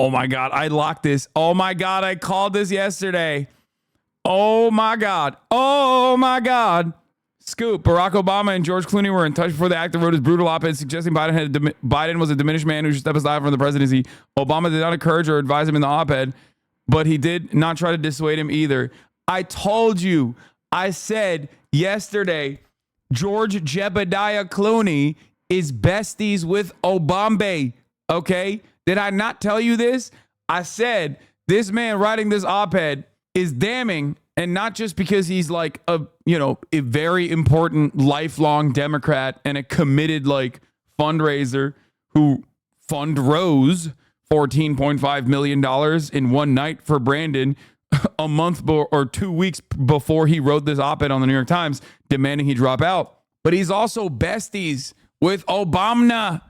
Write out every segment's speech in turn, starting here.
Oh my God, I locked this. Oh my God, I called this yesterday. Oh my God. Oh my God. Scoop. Barack Obama and George Clooney were in touch before the actor wrote his brutal op-ed suggesting Biden was a diminished man who should step aside from the presidency. Obama did not encourage or advise him in the op-ed, but he did not try to dissuade him either. I told you. I said yesterday, George Jebediah Clooney is besties with Obama. Okay? Did I not tell you this? I said this man writing this op-ed is damning, and not just because he's like a very important lifelong Democrat and a committed like fundraiser who rose $14.5 million in one night for Brandon a month or 2 weeks before he wrote this op-ed on the New York Times demanding he drop out. But he's also besties with Obama.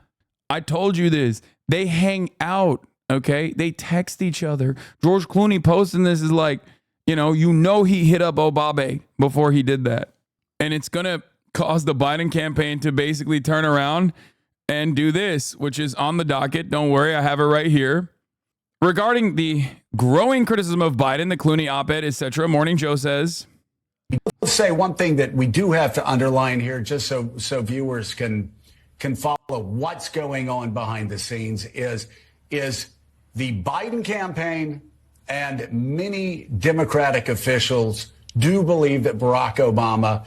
I told you this. They hang out, okay? They text each other. George Clooney posting this is like, he hit up Obama before he did that. And it's going to cause the Biden campaign to basically turn around and do this, which is on the docket. Don't worry, I have it right here. Regarding the growing criticism of Biden, the Clooney op-ed, etc., Morning Joe says, I'll say one thing that we do have to underline here, just so viewers can follow what's going on behind the scenes, is the Biden campaign and many Democratic officials do believe that Barack Obama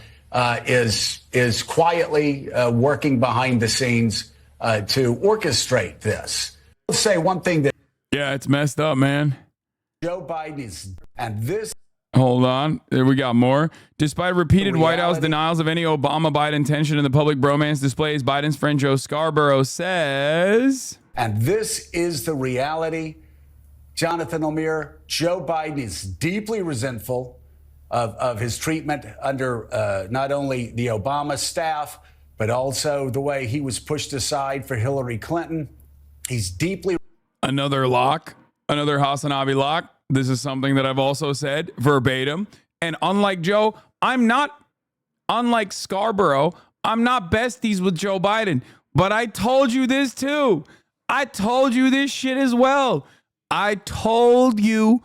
is quietly working behind the scenes to orchestrate this. I'll say one thing that. Yeah, it's messed up, man. Joe Biden is, and this. Hold on. There we got more. Despite repeated White House denials of any Obama-Biden tension in the public bromance displays, Biden's friend Joe Scarborough says. And this is the reality. Jonathan O'Meara, Joe Biden is deeply resentful of his treatment under not only the Obama staff, but also the way he was pushed aside for Hillary Clinton. He's deeply. Another lock, another Hasanabi lock. This is something that I've also said verbatim. And unlike Joe, unlike Scarborough, I'm not besties with Joe Biden. But I told you this too. I told you this shit as well. I told you.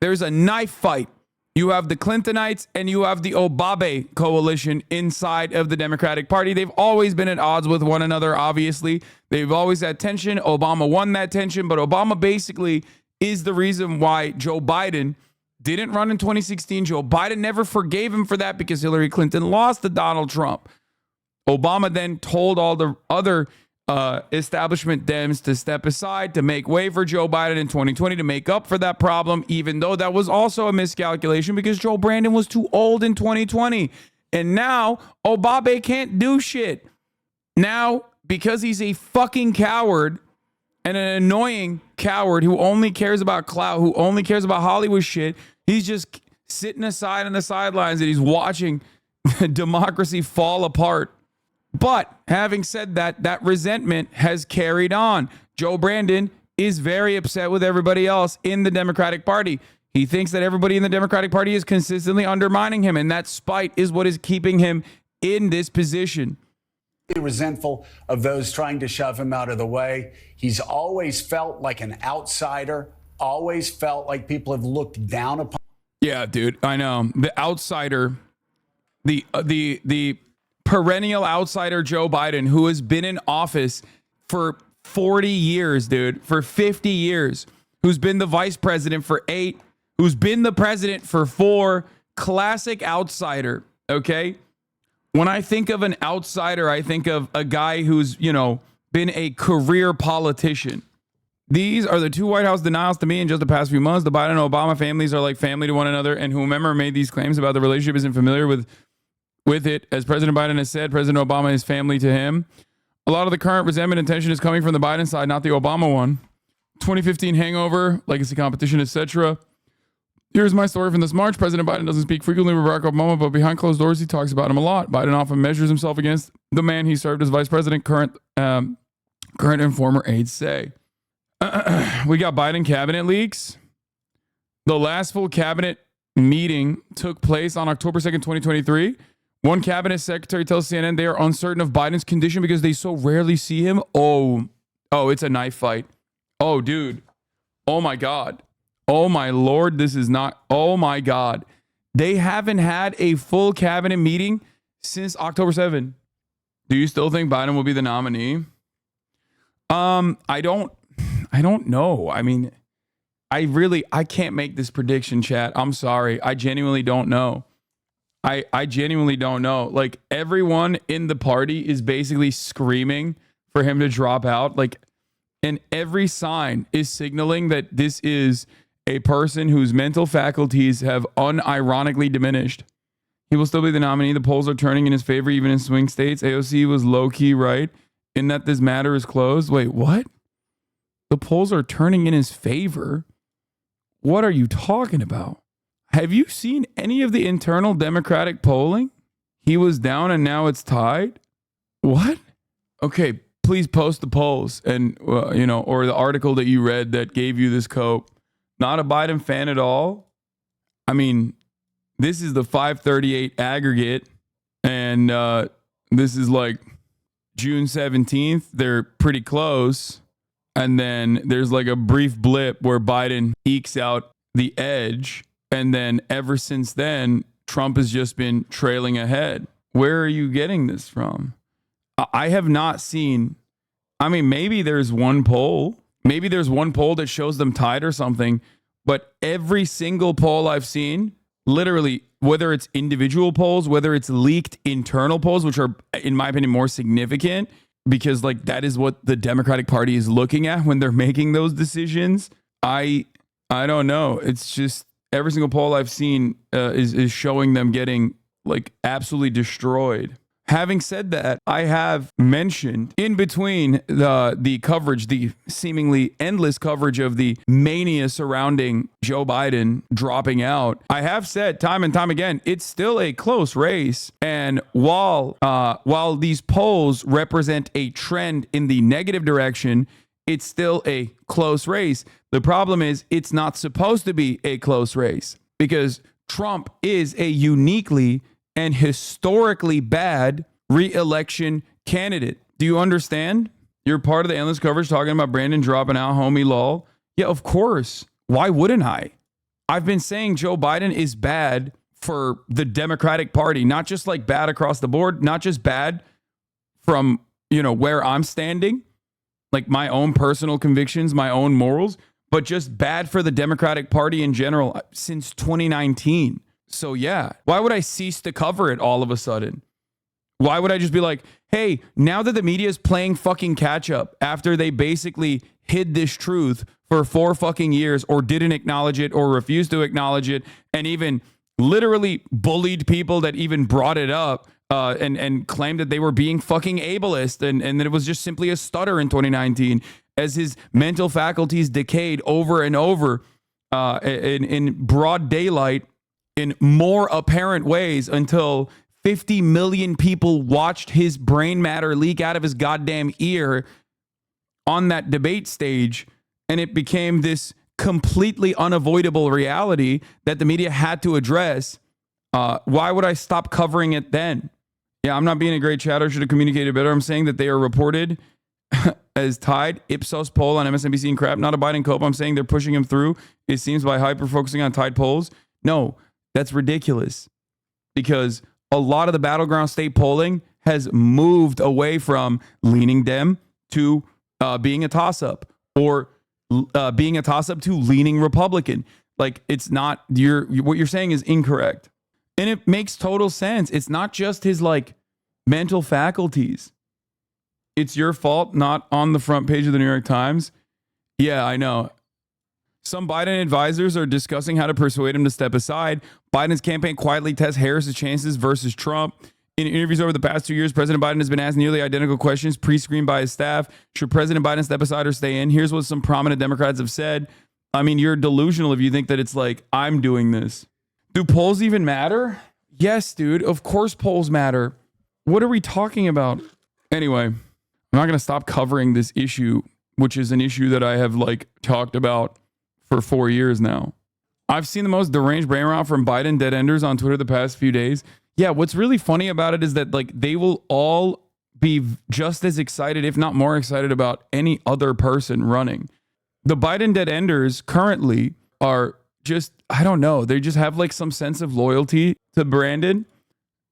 There's a knife fight. You have the Clintonites and you have the Obama coalition inside of the Democratic Party. They've always been at odds with one another, obviously. They've always had tension. Obama won that tension, but Obama basically is the reason why Joe Biden didn't run in 2016. Joe Biden never forgave him for that because Hillary Clinton lost to Donald Trump. Obama then told all the other establishment Dems to step aside to make way for Joe Biden in 2020 to make up for that problem, even though that was also a miscalculation because Joe Brandon was too old in 2020. And now Obama can't do shit. Now, because he's a fucking coward and an annoying coward who only cares about clout, who only cares about Hollywood shit, he's just sitting aside on the sidelines and he's watching democracy fall apart. But having said that, that resentment has carried on. Joe Brandon is very upset with everybody else in the Democratic Party. He thinks that everybody in the Democratic Party is consistently undermining him, and that spite is what is keeping him in this position. Resentful of those trying to shove him out of the way. He's always felt like an outsider, always felt like people have looked down upon. Yeah, dude, I know. The outsider, the perennial outsider Joe Biden, who has been in office for 40 years, dude, for 50 years, who's been the vice president for 8, who's been the president for 4, classic outsider, okay? When I think of an outsider, I think of a guy who's, been a career politician. These are the 2 White House denials to me in just the past few months. The Biden and Obama families are like family to one another, and whomever made these claims about the relationship isn't familiar with it. As President Biden has said, President Obama is family to him. A lot of the current resentment and tension is coming from the Biden side, not the Obama one. 2015 hangover, legacy competition, etc. Here's my story from this March. President Biden doesn't speak frequently with Barack Obama, but behind closed doors, he talks about him a lot. Biden often measures himself against the man he served as vice president, current and former aides say. We got Biden cabinet leaks. The last full cabinet meeting took place on October 2nd, 2023, One cabinet secretary tells CNN they are uncertain of Biden's condition because they so rarely see him. Oh, it's a knife fight. Oh, dude. Oh, my God. Oh, my Lord. This is not. Oh, my God. They haven't had a full cabinet meeting since October 7. Do you still think Biden will be the nominee? I don't know. I mean, I can't make this prediction, chat. I'm sorry. I genuinely don't know. I genuinely don't know. Like, everyone in the party is basically screaming for him to drop out. Like, and every sign is signaling that this is a person whose mental faculties have unironically diminished. He will still be the nominee. The polls are turning in his favor, even in swing states. AOC was low-key right in that this matter is closed. Wait, what? The polls are turning in his favor? What are you talking about? Have you seen any of the internal Democratic polling? He was down and now it's tied? What? Okay, please post the polls and, or the article that you read that gave you this cope. Not a Biden fan at all? I mean, this is the 538 aggregate, and this is like June 17th. They're pretty close. And then there's like a brief blip where Biden ekes out the edge. And then ever since then, Trump has just been trailing ahead. Where are you getting this from? I have not seen. I mean, maybe there's one poll. Maybe there's one poll that shows them tied or something. But every single poll I've seen, literally, whether it's individual polls, whether it's leaked internal polls, which are, in my opinion, more significant, because like that is what the Democratic Party is looking at when they're making those decisions. I don't know. It's just every single poll I've seen is showing them getting like absolutely destroyed. Having said that, I have mentioned in between the coverage, the seemingly endless coverage of the mania surrounding Joe Biden dropping out, I have said time and time again, it's still a close race. And while these polls represent a trend in the negative direction, it's still a close race. The problem is it's not supposed to be a close race because Trump is a uniquely and historically bad re-election candidate. Do you understand? You're part of the endless coverage talking about Brandon dropping out, homie lol. Yeah, of course. Why wouldn't I? I've been saying Joe Biden is bad for the Democratic Party, not just like bad across the board, not just bad from, where I'm standing, like my own personal convictions, my own morals, but just bad for the Democratic Party in general since 2019. So yeah, why would I cease to cover it all of a sudden? Why would I just be like, hey, now that the media is playing fucking catch up after they basically hid this truth for 4 fucking years or didn't acknowledge it or refused to acknowledge it and even literally bullied people that even brought it up and claimed that they were being fucking ableist and that it was just simply a stutter in 2019 as his mental faculties decayed over and over in broad daylight in more apparent ways until 50 million people watched his brain matter leak out of his goddamn ear on that debate stage. And it became this completely unavoidable reality that the media had to address. Why would I stop covering it then? Yeah, I'm not being a great chatter. Should have communicated better. I'm saying that they are reported as tied. Ipsos poll on MSNBC and crap. Not a Biden cope. I'm saying they're pushing him through. It seems by hyper-focusing on tied polls. No, that's ridiculous. Because a lot of the battleground state polling has moved away from leaning Dem to being a toss-up or being a toss-up to leaning Republican. Like, it's not, what you're saying is incorrect. And it makes total sense. It's not just his like mental faculties. It's your fault, not on the front page of the New York Times. Yeah, I know. Some Biden advisors are discussing how to persuade him to step aside. Biden's campaign quietly tests Harris's chances versus Trump. In interviews over the past 2 years, President Biden has been asked nearly identical questions pre-screened by his staff. Should President Biden step aside or stay in? Here's what some prominent Democrats have said. I mean, you're delusional if you think that it's like, I'm doing this. Do polls even matter? Yes, dude. Of course polls matter. What are we talking about? Anyway, I'm not going to stop covering this issue, which is an issue that I have like talked about for 4 years now. I've seen the most deranged brain rot from Biden dead enders on Twitter the past few days. Yeah, what's really funny about it is that like they will all be just as excited, if not more excited, about any other person running. The Biden dead enders currently are just, I don't know, they just have like some sense of loyalty to Brandon.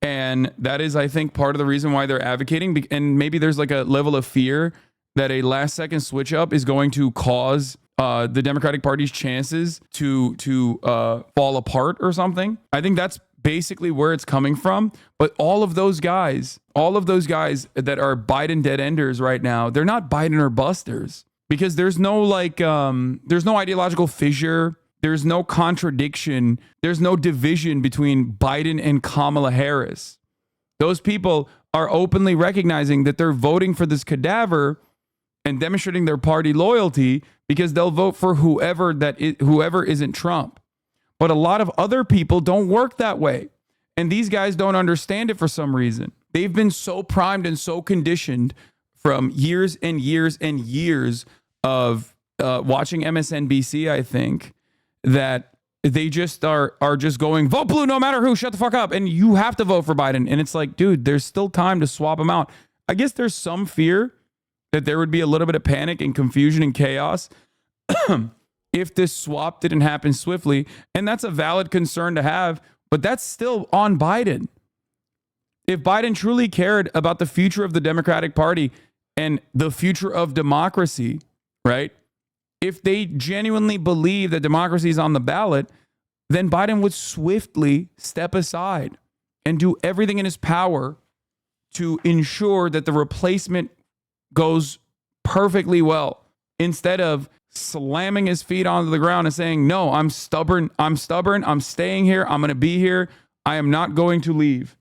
And that is, I think, part of the reason why they're advocating. And maybe there's like a level of fear that a last second switch up is going to cause the Democratic Party's chances to fall apart or something. I think that's basically where it's coming from. But all of those guys that are Biden dead enders right now, they're not Biden or busters, because there's no like there's no ideological fissure. There's no contradiction. There's no division between Biden and Kamala Harris. Those people are openly recognizing that they're voting for this cadaver and demonstrating their party loyalty because they'll vote for whoever isn't Trump. But a lot of other people don't work that way. And these guys don't understand it for some reason. They've been so primed and so conditioned from years and years and years of watching MSNBC, I think, that they just are just going, vote blue no matter who, shut the fuck up. And you have to vote for Biden. And it's like, dude, there's still time to swap them out. I guess there's some fear that there would be a little bit of panic and confusion and chaos if this swap didn't happen swiftly. And that's a valid concern to have, but that's still on Biden. If Biden truly cared about the future of the Democratic Party and the future of democracy, right? If they genuinely believe that democracy is on the ballot, then Biden would swiftly step aside and do everything in his power to ensure that the replacement goes perfectly well, instead of slamming his feet onto the ground and saying, no, I'm stubborn, I'm staying here, I'm going to be here, I am not going to leave.